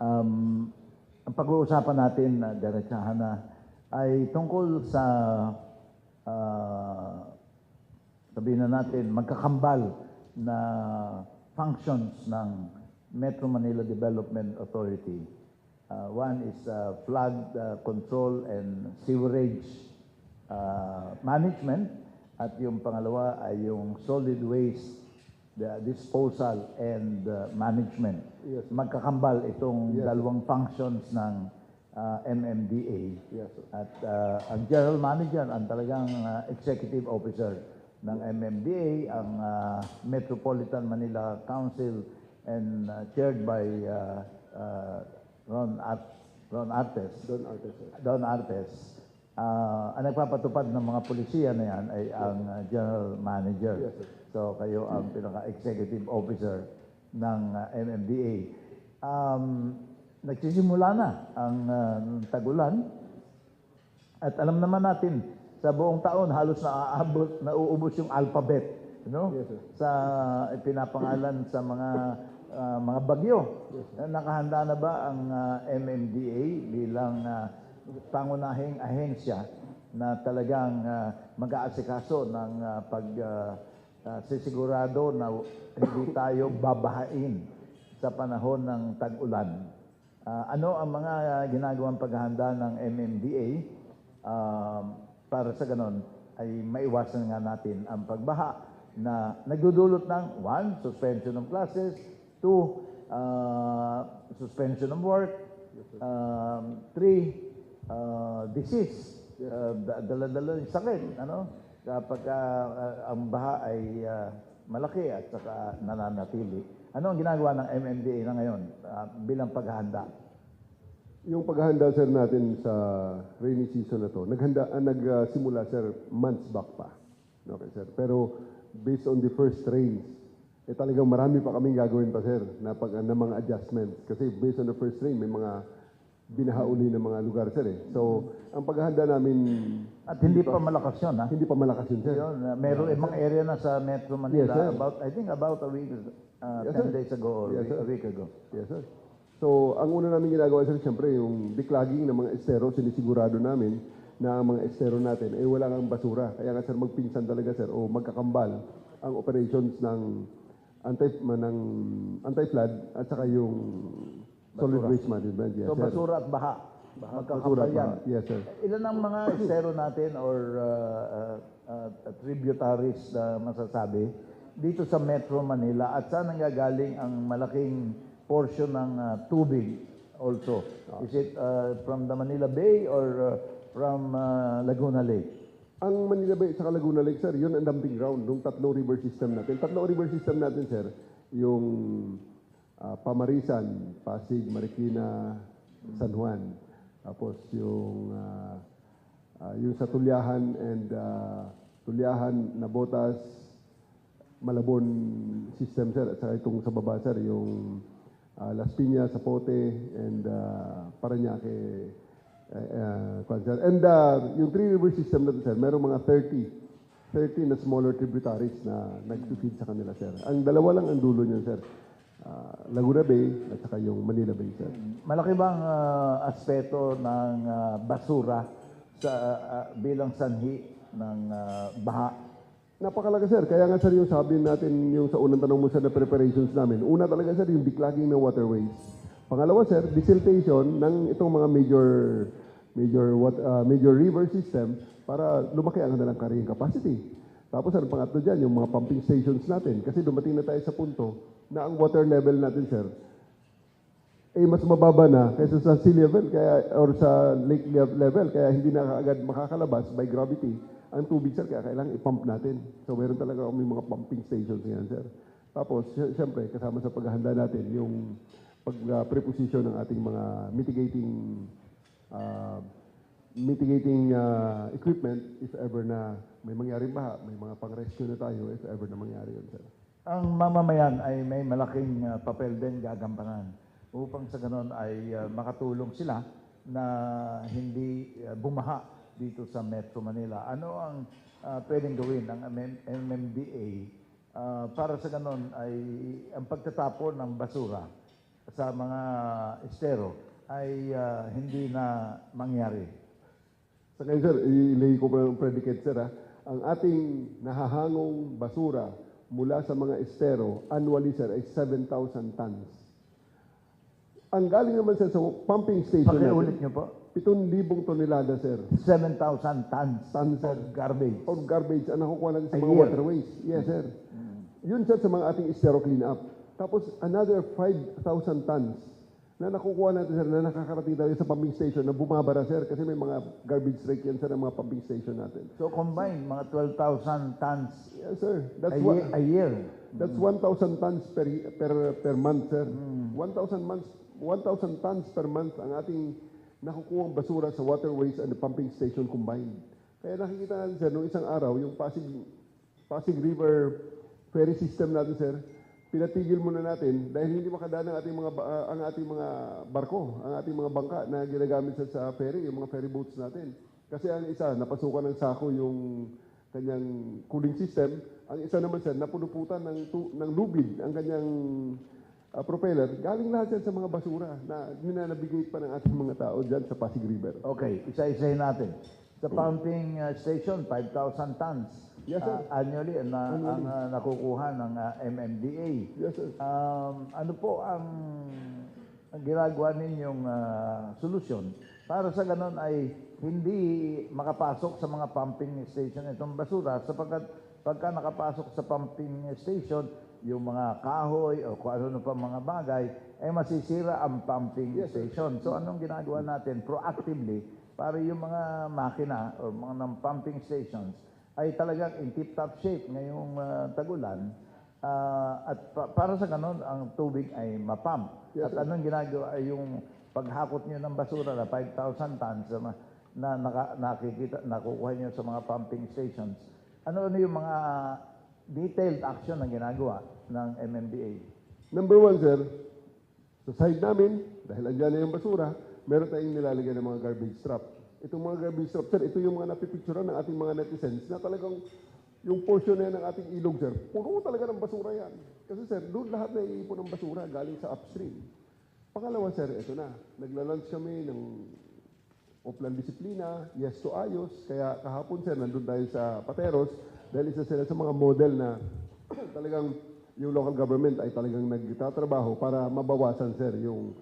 Ang pag-uusapan natin, diretsahan na, ay tungkol sa, sabihin na natin, magkakambal na functions ng Metro Manila Development Authority. One is flood control and sewerage management, at yung pangalawa ay yung solid waste disposal and management. Yes. Magkakambal itong Yes. dalawang functions ng MMDA. Yes. At ang general manager, ang talagang executive officer ng MMDA, ang Metropolitan Manila Council, and chaired by Ron Artes. Don Artes. Ang nagpapatupad ng mga pulisiya na yan ay ang general manager. Yes, sir. So kayo ang pinaka-executive officer ng MMDA. Nagsisimula na ang tagulan. At alam naman natin, sa buong taon halos nauubos yung alphabet, no? Yes, sir. Sa pinapangalan sa mga bagyo. Yes, Nakahanda na ba ang MMDA bilang pangunahing ahensya na talagang mag-aasikaso ng sisigurado na hindi tayo babahain sa panahon ng tag-ulan? Ano ang mga ginagawang paghahanda ng MMDA para sa ganon ay maiwasan nga natin ang pagbaha na nagdudulot ng 1, suspension of classes, 2, suspension of work, 3, disease, dala-dala yung sakit, ano? Kapag ang baha ay malaki at saka nananatili. Ano ang ginagawa ng MMDA na ngayon bilang paghahanda? Yung paghahanda, sir, natin sa rainy season na to, nagsimula, sir, months back pa. Okay, sir. Pero based on the first rains, talagang marami pa kaming gagawin pa, sir, na mga adjustments. Kasi based on the first rain, may mga binahauli ng mga lugar, sir. So, ang paghahanda namin... At hindi pa malakas yun, ha? Hindi pa malakas yun, sir. Yun, meron ibang area na sa Metro Manila, Yes, sir. I think about a week, Yes, 10 sir. days ago or Yes, sir. a week ago. Yes, sir. So, ang una namin ginagawa, sir, siyempre, yung declogging ng mga estero, sinisigurado namin na ang mga estero natin ay wala kang basura. Kaya nga, sir, magpinsan talaga, sir, o magkakambal ang operations ng anti-flood at saka yung solid Basura. waste management. Yes, So sir. basura at baha. Basura Magkakambal pa. yan. Yes, sir. Ilan ang mga estero natin or tributaries na masasabi dito sa Metro Manila, at saan nanggagaling ang malaking portion ng tubig also? Is it from the Manila Bay or from Laguna Lake? Ang Manila Bay at Laguna Lake, sir, yun ang dumping ground ng tatlong river system natin. Tatlong river system natin, sir, yung Pamarisan, Pasig, Marikina, San Juan. Tapos yung sa Tulyahan and Tulyahan, Nabotas, Malabon system, sir. At saka itong sa baba, sir, yung Las Piñas, Zapote, and Parañaque. And yung three river system natin, sir, merong mga 30 na smaller tributaries na nag-feed sa kanila, sir. Ang dalawa lang ang dulo niyan, sir. Laguna Bay at saka yung Manila Bay, sir. Malaki bang aspeto ng basura sa bilang sanhi ng baha? Napakalaga, sir. Kaya nga, sir, yung sabi natin yung sa unang tanong mo, sir, na preparations namin. Una talaga, sir, yung declogging ng waterways. Pangalawa, sir, desiltation ng itong mga major river system para lumaki ang kanilang carrying capacity. Tapos, sir, pangatlo dyan, yung mga pumping stations natin. Kasi dumating na tayo sa punto na ang water level natin, sir, mas mababa na kaysa sa sea level or sa lake level. Kaya hindi na agad makakalabas by gravity ang tubig, sir, kaya kailangan i-pump natin. So, meron talaga kami mga pumping stations ngayon, sir. Tapos, siyempre, kasama sa paghahanda natin, yung pag-preposition ng ating mga mitigating equipment if ever na may mangyaring baha, may mga pang-rescue na tayo if ever na mangyari yun, sir. Ang mamamayan ay may malaking papel din gagampanan upang sa ganon ay makatulong sila na hindi bumaha dito sa Metro Manila. Ano ang pwedeng gawin ng MMDA para sa ganon ay ang pagtatapon ng basura sa mga estero ay hindi na mangyari. Sa ngayon, sir, ilay ko pa yung predicate, sir. Ang ating nahahangong basura mula sa mga estero, annually, sir, ay 7,000 tons. Ang galing naman, sir, sa pumping station Pakiulit natin, nyo po, 7,000 tonelada, sir. 7,000 tons Tons, sir. of garbage. Or garbage ang nakukuha natin sa A mga year. waterways. Yes, sir. Yun, sir, sa mga ating estero clean-up. Tapos, another 5,000 tons na nakukuha natin, sir, na nakakarating tayo sa pumping station na bumabara, sir, kasi may mga garbage rake yan, sir, ang mga pumping station natin. So combined, mga 12,000 tons Yes, sir. a year. That's 1,000 tons per month, sir. 1,000 tons per month ang ating nakukuha basura sa waterways and the pumping station combined. Kaya nakikita natin, sir, nung isang araw, yung Pasig River ferry system natin, sir, pinatigil muna natin dahil hindi makadaan ang ating mga barko, ang ating mga bangka na ginagamit sa ferry, yung mga ferry boats natin. Kasi ang isa, napasukan ng sako yung kanyang cooling system. Ang isa naman, sir, napunuputan ng lubid ang kanyang propeller. Galing lahat yan sa mga basura na nabigay pa ng ating mga tao dyan sa Pasig River. Okay, isa-isahin natin. Sa pumping station, 5,000 tons. Yes, sir. Annually, ang nakukuha ng MMDA. Yes, sir. Ano po ang ginagawa ninyong solusyon para sa ganon ay hindi makapasok sa mga pumping station itong basura sapagkat pagka nakapasok sa pumping station, yung mga kahoy o kung ano pa mga bagay, ay masisira ang pumping station. So anong ginagawa natin proactively para yung mga makina o mga ng pumping stations ay talagang in tip-top shape ngayong tagulan at para sa ganon ang tubig ay mapump. Yes, At anong ginagawa ay yung paghakot nyo ng basura na 5,000 tons na nakukuha nyo sa mga pumping stations. Ano yung mga detailed action na ginagawa ng MMDA? Number one, sir, sa side namin, dahil andyan na yung basura, meron tayong nilalagay ng mga garbage trap. Itong mga garbage trap, sir, ito yung mga napipicturean ng ating mga netizens na talagang yung portion na yan ng ating ilog, sir, puro talaga ng basura yan. Kasi, sir, doon lahat na iipon ng basura galing sa upstream. Pangalawa, sir, ito na. Nagla-launch kami ng Oplan Disiplina, Yes to Ayos. Kaya kahapon, sir, nandun tayo sa Pateros dahil isa sila sa mga model na talagang yung local government ay talagang nagtatrabaho para mabawasan, sir, yung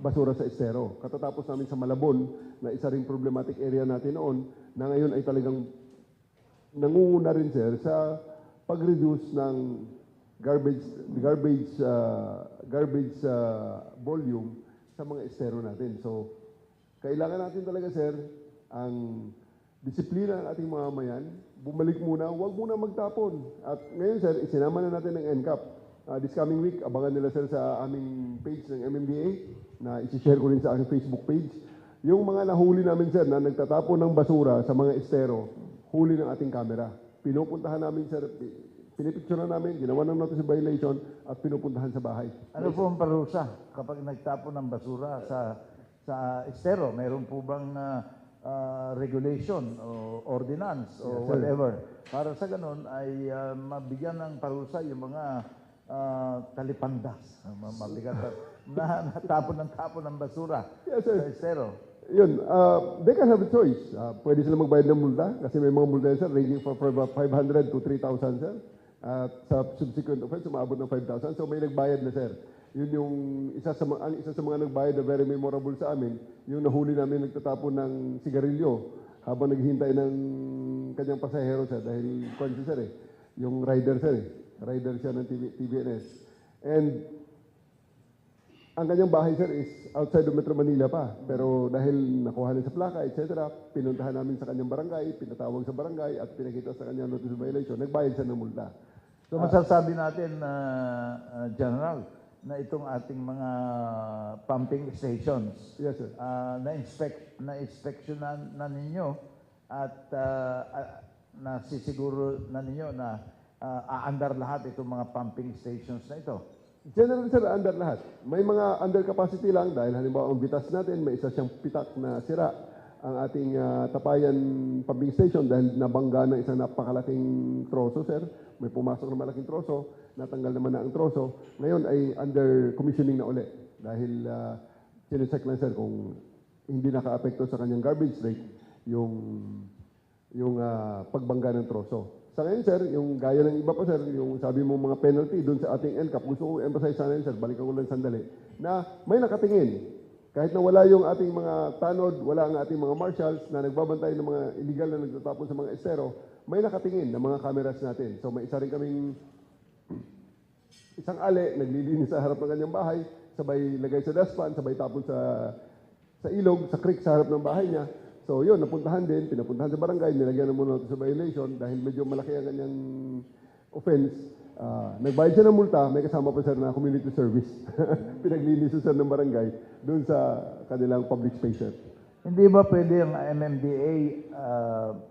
basura sa estero. Katatapos namin sa Malabon, na isa ring problematic area natin noon, na ngayon ay talagang nangunguna rin, sir, sa pag-reduce ng garbage volume sa mga estero natin. So, kailangan natin talaga, sir, ang disiplina ng ating mga mamayan. Bumalik muna, huwag muna magtapon. At ngayon, sir, isinama na natin ng NCAP. This coming week, abangan nila, sir, sa aming page ng MMDA na isi-share ko rin sa aking Facebook page. Yung mga nahuli namin, sir, na nagtatapon ng basura sa mga estero, huli ng ating camera. Pinupuntahan namin, sir, pinipicture na namin, ginawa ng notice of violation at pinupuntahan sa bahay. Ano po ang parusa kapag nagtapon ng basura sa estero? Mayroon po bang regulation o ordinance o whatever? Para sa ganun ay mabigyan ng parusa yung mga talipandas, mabigat na tapon ng basura sa estero. Yun, they can have a choice. Pwede sila magbayad ng multa kasi may mga multa yan, sir, ranging from 500 to 3,000, sir. At sa subsequent offense, umabot ng 5,000. So may nagbayad na, sir. Yun yung isa sa mga nagbayad na very memorable sa amin, yung nahuli namin nagtatapon ng sigarilyo habang naghihintay ng kanyang pasahero, sir, dahil kwan siya, sir, yung rider, sir, rider siya ng TVNS. And ang kanyang bahay, sir, is outside of Metro Manila pa. Pero dahil nakuha sa plaka, etc., pinuntahan namin sa kanyang barangay, pinatawag sa barangay, at pinakita sa kanyang notice of violation. Nagbayad siya ng multa. So masasabi natin, General, na itong ating mga pumping stations, Yes, sir. na-inspectionan na ninyo at nasisiguro na ninyo na aandar lahat itong mga pumping stations na ito. Generally, sir, under lahat. May mga under capacity lang dahil halimbawa ang bitas natin, may isa siyang pitak na sira. ang ating Tapayan Pumping Station dahil nabangga ng isang napakalaking troso, sir. May pumasok na malaking troso, natanggal naman na ang troso. Ngayon ay under commissioning na uli dahil sinecheck lang, sir, kung hindi naka-apekto sa kanyang garbage rate yung pagbangga ng troso. Sa ngayon, sir, yung gaya ng iba pa, sir, yung sabi mo mga penalty doon sa ating NCAP, gusto ko emphasize sana yun, sir, balikan ko lang sandali, na may nakatingin. Kahit na wala yung ating mga tanod, wala ang ating mga marshals na nagbabantay ng mga illegal na nagtatapon sa mga estero, may nakatingin ng mga cameras natin. So may isa rin kaming isang ale, naglilinis sa harap ng kanyang bahay, sabay lagay sa dustpan, sabay tapon sa ilog, sa creek sa harap ng bahay niya. So yun, napuntahan din, pinapuntahan sa barangay, nilagyan na muna sa violation dahil medyo malaki ang kanyang offense. Nagbayad siya ng multa, may kasama pa, sir, na community service. Pinaglinis siya ng barangay doon sa kanilang public space, sir. Hindi ba pwede ang MMDA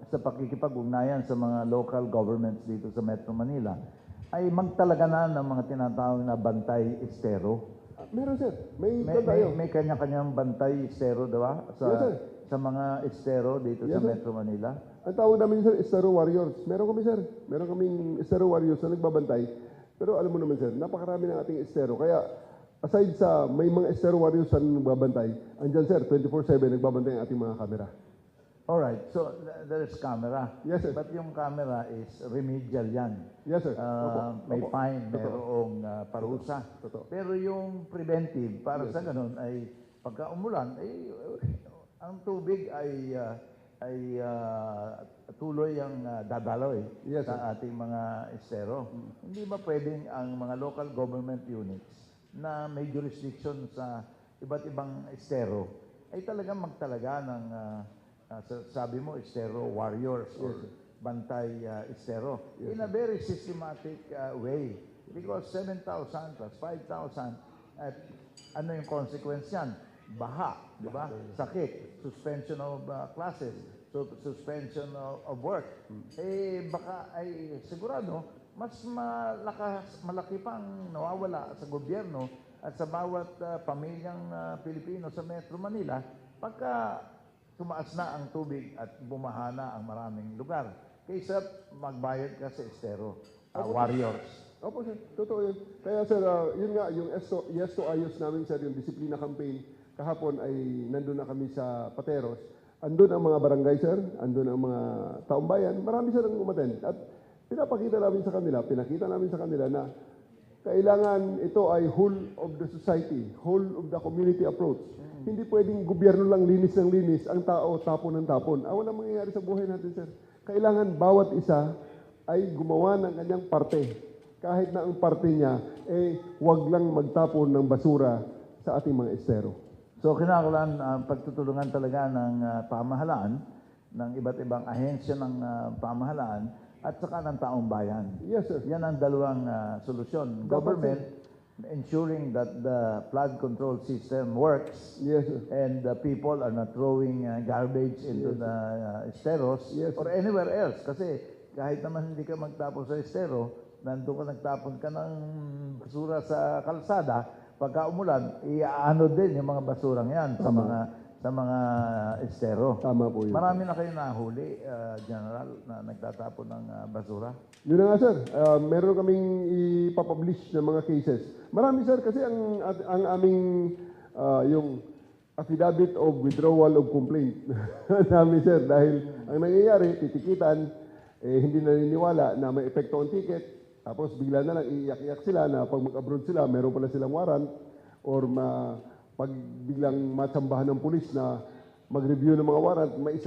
sa pakikipag-ugnayan sa mga local governments dito sa Metro Manila ay magtalaga na ng mga tinatawag na bantay estero? Meron, sir. May May kanya-kanyang bantay estero, diba? Yes, sir. Sa mga estero dito Yes, sa sir. Metro Manila? Ang tawag namin, sir, Estero Warriors. Meron kami, sir. Meron kaming Estero Warriors na nagbabantay. Pero alam mo naman, sir, napakarami ng ating estero. Kaya aside sa may mga Estero Warriors na nagbabantay, andyan, sir, 24/7 nagbabantay ang ating mga kamera. Alright, so there is camera. Yes, sir. But yung camera is remedial yan. Yes, sir. May Opo. fine, Totoo. mayroong parusa. Totoo. Pero yung preventive, para sa ganun, ay pagka umulan, ang tubig ay tuloy ang dadaloy Yes, sa ating mga estero. Hindi ba pwedeng ang mga local government units na may jurisdiction sa iba't ibang estero ay talagang magtalaga ng sabi mo estero warriors or bantay estero in a very systematic way, because 7,000 plus 5,000 at ano yung consequence yan? Baha, di ba? Sakit, suspension of classes, suspension of work. Baka ay sigurado mas malaki pang nawawala sa gobyerno at sa bawat pamilyang Pilipino sa Metro Manila pagka tumaas na ang tubig at bumaha na ang maraming lugar. Kaysa magbayad ka sa estero, warriors. Opo, sir. Totoo yun. Kaya, sir, yun nga, yung Yes to Ayos namin, sir, yung disiplina campaign, kahapon ay nandun na kami sa Pateros. Andun ang mga barangay, sir. Andun ang mga taong bayan. Marami, sir, ang umattend. At pinakita namin sa kanila na kailangan ito ay whole of the society, whole of the community approach. Hindi pwedeng gobyerno lang linis ng linis, ang tao tapon ng tapon. Walang mangyayari sa buhay natin, sir. Kailangan bawat isa ay gumawa ng kanyang parte. Kahit na ang parte niya, huwag lang magtapon ng basura sa ating mga estero. So kinakailangan pagtutulungan talaga ng pamahalaan, ng iba't ibang ahensya ng pamahalaan, at saka ng taong bayan. Yes, sir. Yan ang dalawang solusyon. Government, ensuring that the flood control system works, Yes, sir. and the people are not throwing garbage into the esteros Yes, or anywhere else. Kasi kahit naman hindi ka magtapon sa estero, nandun ka nagtapon ka ng basura sa kalsada, pagka umulan, iaano din yung mga basurang yan sa mga estero. Tama po yun. Marami na kayo nahuli, General, na nagtatapon ng basura? Yun na nga, sir. Meron kaming ipapublish ng mga cases. Marami, sir, kasi ang aming yung affidavit of withdrawal of complaint namin, sir, dahil ang nangyayari, titikitan, hindi naniniwala na may epekto ang ticket, tapos bigla na lang iiyak-iyak sila na pag mag-abroad sila, meron pala silang warrant, or pag biglang matsambahan ng pulis na mag-review ng mga warrant, may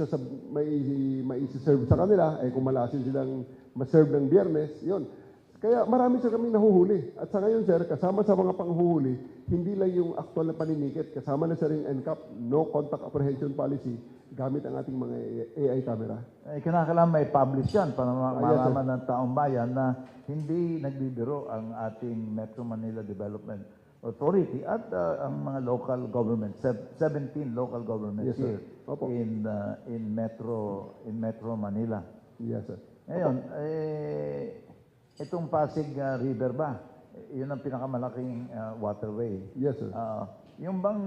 isa-serve sa kanila, kung malasin silang ma-serve ng Biyernes, yun. Kaya marami sir kami nahuhuli. At sa ngayon, sir, kasama sa mga panghuhuli, hindi lang yung actual na paninikit, kasama na sir yung NCAP, no contact apprehension policy, gamit ang ating mga AI camera. Kinakailangan may publish yan para Yes, malaman ng taong bayan na hindi nagbibiro ang ating Metro Manila Development Authority at ang mga local governments, 17 local governments Yes, sir. here Opo. in Metro Manila. Yes, sir. Ngayon, itong Pasig River ba? Yun ang pinakamalaking waterway. Yes, sir. yung bang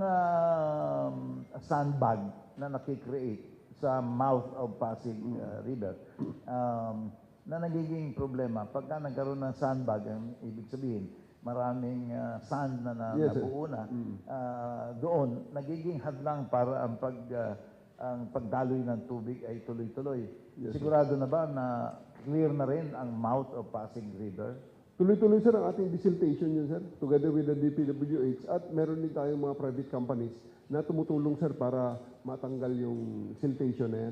sandbag na nakikreate sa mouth of Pasig River, na nagiging problema, pagka nagkaroon ng sandbag, ang ibig sabihin, maraming sand na Yes, sir. nabuo na, doon, nagiging hadlang para ang pagdaloy ng tubig ay tuloy-tuloy. Yes, sir. Sigurado na ba na clear na rin ang mouth of Pasig River? Tuloy-tuloy sir ang ating desiltation yun sir, together with the DPWH at meron din tayong mga private companies na tumutulong sir para matanggal yung siltation na yan.